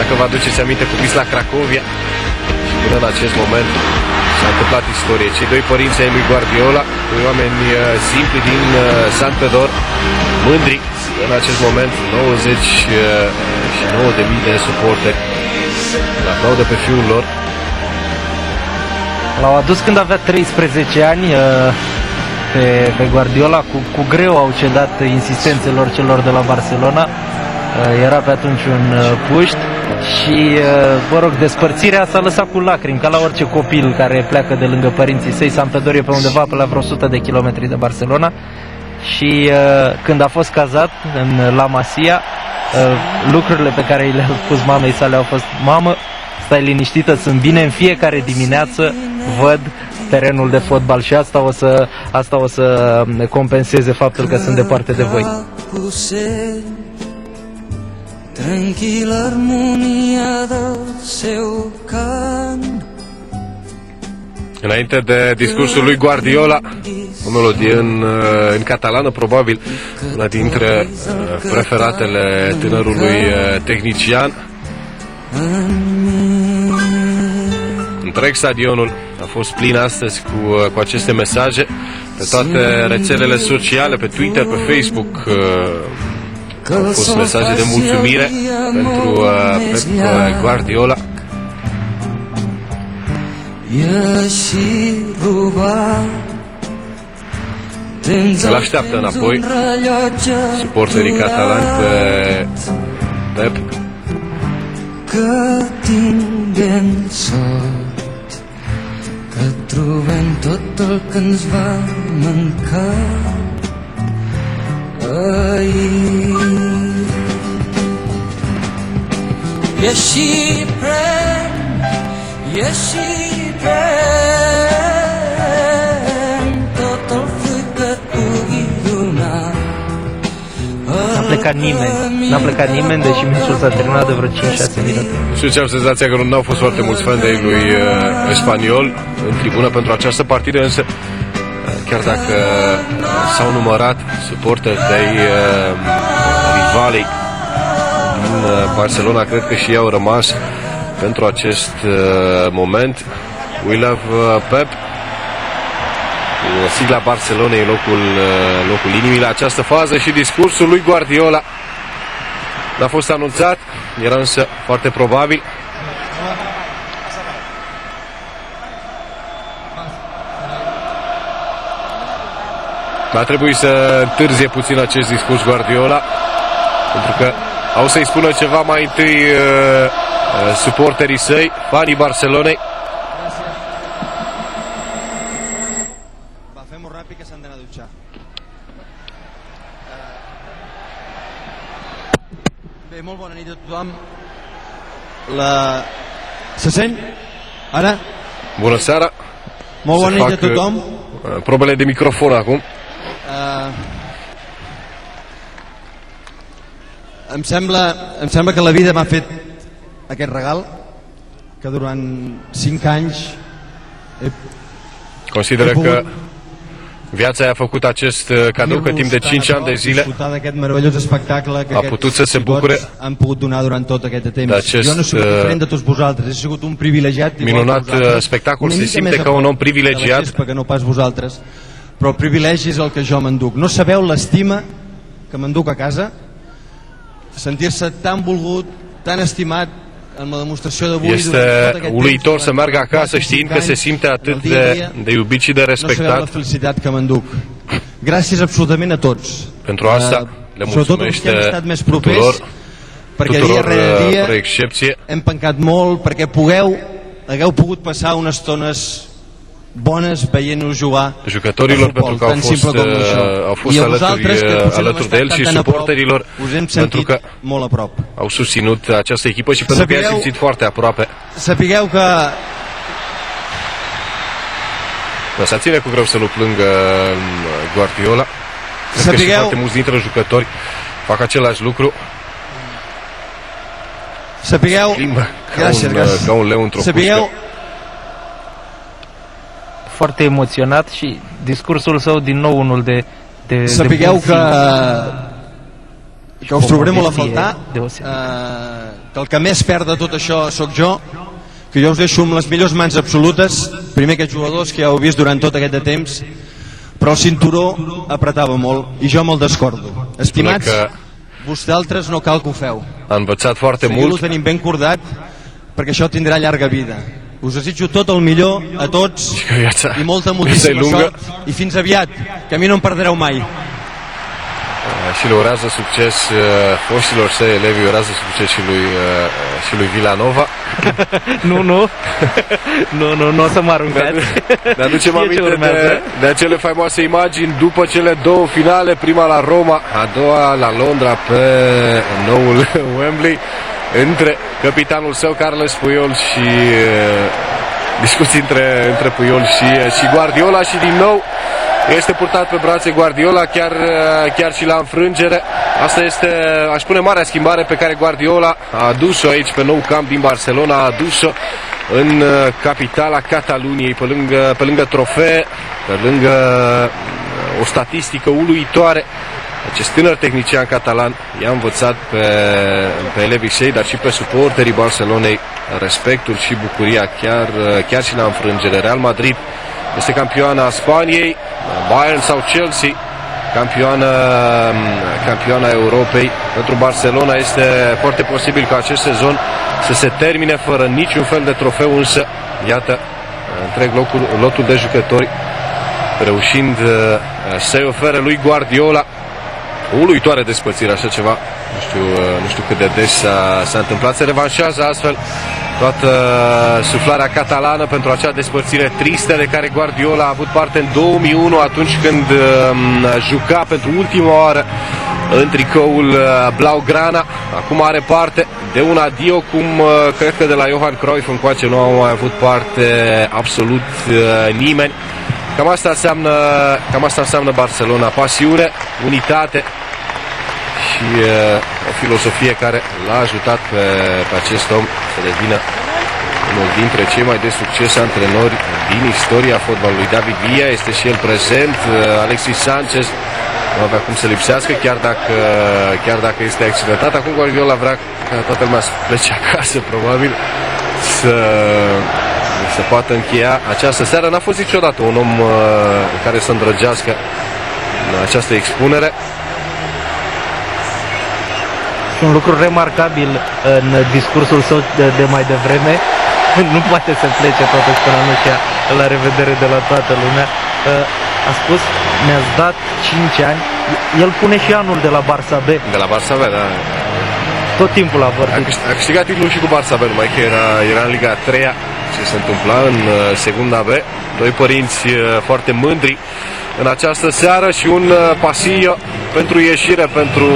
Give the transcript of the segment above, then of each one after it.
Dacă vă aduceți aminte cu Wisla Cracovia, și până în acest moment s-a întâmplat istorie. Cei doi părinți ai lui Guardiola, doi oameni simpli din Santpedor, mândri în acest moment, 99.000 de suporteri îl aplaudă pe fiul lor. L-au adus când avea 13 ani pe Guardiola, cu greu au cedat insistențelor celor de la Barcelona. Era pe atunci un puști și, vă rog, despărțirea s-a lăsat cu lacrimi, ca la orice copil care pleacă de lângă părinții săi. Santpedor e pe undeva pe la vreo 100 de kilometri de Barcelona și când a fost cazat în La Masia, lucrurile pe care le-a spus mamei sale au fost: mamă, stai liniștită, sunt bine, în fiecare dimineață văd terenul de fotbal și asta o să compenseze faptul că sunt departe de voi. Tranquil armonia del seu cant. Înainte de discursul lui Guardiola, o melodie în catalană, probabil una dintre preferatele tânărului tehnician. Întreg stadionul a fost plin astăzi cu aceste mesaje pe toate rețelele sociale, pe Twitter, pe Facebook. Au fost mesaje de mulțumire pentru Pep Guardiola. Îl așteaptă înapoi suporterii catalani pe Pep. Que tinguem sort, que trobem tot el que ens va mancar ahir. I així pren, i així pren tot el fruit que et pugui donar. N-a plecat nimeni, deși meciul s-a terminat de vreo 5-6 minute. Și ce am senzația că nu au fost foarte mulți fani de lui Espanyol în tribună pentru această partidă, însă chiar dacă s-au numărat suporteri de rivalii din Barcelona, cred că și ei au rămas pentru acest moment. We love Pep. Sigla Barcelonei, locul inimii la această fază, și discursul lui Guardiola n-a fost anunțat, era însă foarte probabil. Va trebui să întârzie puțin acest discurs Guardiola, pentru că au să-i spună ceva mai întâi suporterii săi, fanii Barcelonei. Bé, molt bona nit a tothom. Se sent? Ara? Bună seara. Molt bona nit a tothom. Probele de microfon acum. Em sembla que la vida m'ha fet aquest regal, que durant 5 anys Consideră că viața i-a făcut acest cadou, că timp de 5 ani de zile a putut să se bucure de acest minunat spectacol. Se simte ca un om privilegiat. Però el privilegi és el que jo m'enduc. No sabeu l'estima que m'enduc a casa, sentir-se tan volgut, tan estimat în demonstració d'avui. Este uluitor să meargă acasă știind că se simte atât de iubit și de respectat. No sabeu la felicitat que m'enduc. Gràcies absolutament a tots. Pentru asta le mulțumește tuturor, fără excepție. Hem pencat molt perquè hagueu pogut passar unes estones bones veient-nos jugar. Jucătorilor, pentru că au fost alături de el, și suporterilor pentru că au susținut această echipă și pentru că i-a simțit foarte aproape. Sapigueu că să ține cu greu să nu plângă Guardiola. Cred că și foarte mulți dintre jucători fac același lucru. Sapigueu, ca un leu într-o cușcă. Foarte emoționat și discursul său din nou unul de sapigueu que us trobaré molt a faltar, que el que més perd de tot això sóc jo, que jo us deixo amb les millors mans absolutes, primer aquests jugadors que ja heu vist durant tot aquest de temps, però el cinturó apretava molt i jo me'l descordo. Estimats, vosaltres no cal que ho feu. A învățat foarte Seguiu-lo mult. tenint ben cordat, perquè això tindrà llarga vida. Us desitjo tot el millor a tots că viața i molta, este moltíssima lungă. sort i fins aviat, que a mi no em perdreu mai. Și le urează succes foștilor săi elevi, urează succes și lui Vilanova. Nu o să mă aruncați. Ne aducem Știe ce aminte urmează. de acele faimoase imagini după cele două finale, prima la Roma, a doua la Londra pe noul Wembley, între capitanul său Carles Puyol și discuții între Puyol și Guardiola și din nou este purtat pe brațe Guardiola, chiar și la înfrângere. Asta este, aș spune, marea schimbare pe care Guardiola a adus-o aici pe nou camp din Barcelona, a adus-o în capitala Cataluniei, pe lângă trofee, pe lângă o statistică uluitoare. Acest tânăr tehnician catalan i-a învățat pe elevii săi, dar și pe suporterii Barcelonei respectul și bucuria chiar și la înfrângere. Real Madrid este campioana Spaniei, Bayern sau Chelsea campioana Europei. Pentru Barcelona este foarte posibil ca acest sezon să se termine fără niciun fel de trofeu, însă iată întreg lotul de jucători reușind să-i ofere lui Guardiola o uluitoare despărțire, așa ceva nu știu cât de des s-a întâmplat. Se revanșează astfel toată suflarea catalană pentru acea despărțire tristă de care Guardiola a avut parte în 2001, atunci când juca pentru ultima oară în tricoul blaugrana. Acum are parte de un adio cum cred că de la Johan Cruyff încoace nu a mai avut parte absolut nimeni. Cam asta înseamnă Barcelona: pasiune, unitate și o filosofie care l-a ajutat pe acest om să devină unul dintre cei mai de succes antrenori din istoria fotbalului. David Villa este și el prezent, Alexis Sanchez nu avea cum să lipsească, chiar dacă este accidentat. Acum Guardiola vrea ca toată lumea să plece acasă, probabil, să poată încheia această seară. N-a fost niciodată un om care să îndrăgească această expunere. Un lucru remarcabil în discursul său de mai devreme, nu poate să plece toată spunând ăștia la revedere de la toată lumea. A spus, mi-ați dat 5 ani, el pune și anul de la Barça B. De la Barça B, da. Tot timpul a vorbit. A câștigat titlul și cu Barça B, numai că era în Liga 3-a, ce se întâmpla în Segunda B. Doi părinți foarte mândri în această seară și un pasillo pentru ieșire pentru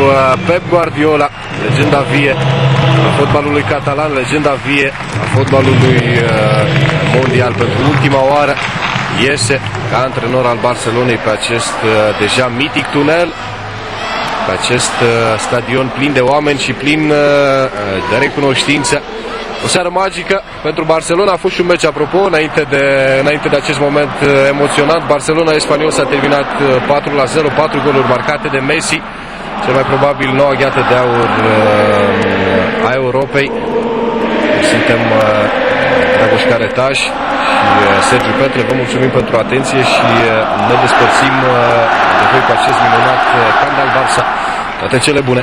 Pep Guardiola, legenda vie a fotbalului catalan, legenda vie a fotbalului mondial. Pentru ultima oară iese ca antrenor al Barcelonei pe acest deja mitic tunel, pe acest stadion plin de oameni și plin de recunoștință. O seară magică pentru Barcelona. A fost și un meci, apropo, înainte de acest moment emoționant. Barcelona-Espaniol s-a terminat 4-0, 4 goluri marcate de Messi, cel mai probabil noua gheată de aur a Europei. Suntem Dragoș Caretaș și Sergiu Petre. Vă mulțumim pentru atenție și ne despărțim de voi cu acest minunat cant al Barça. Toate cele bune!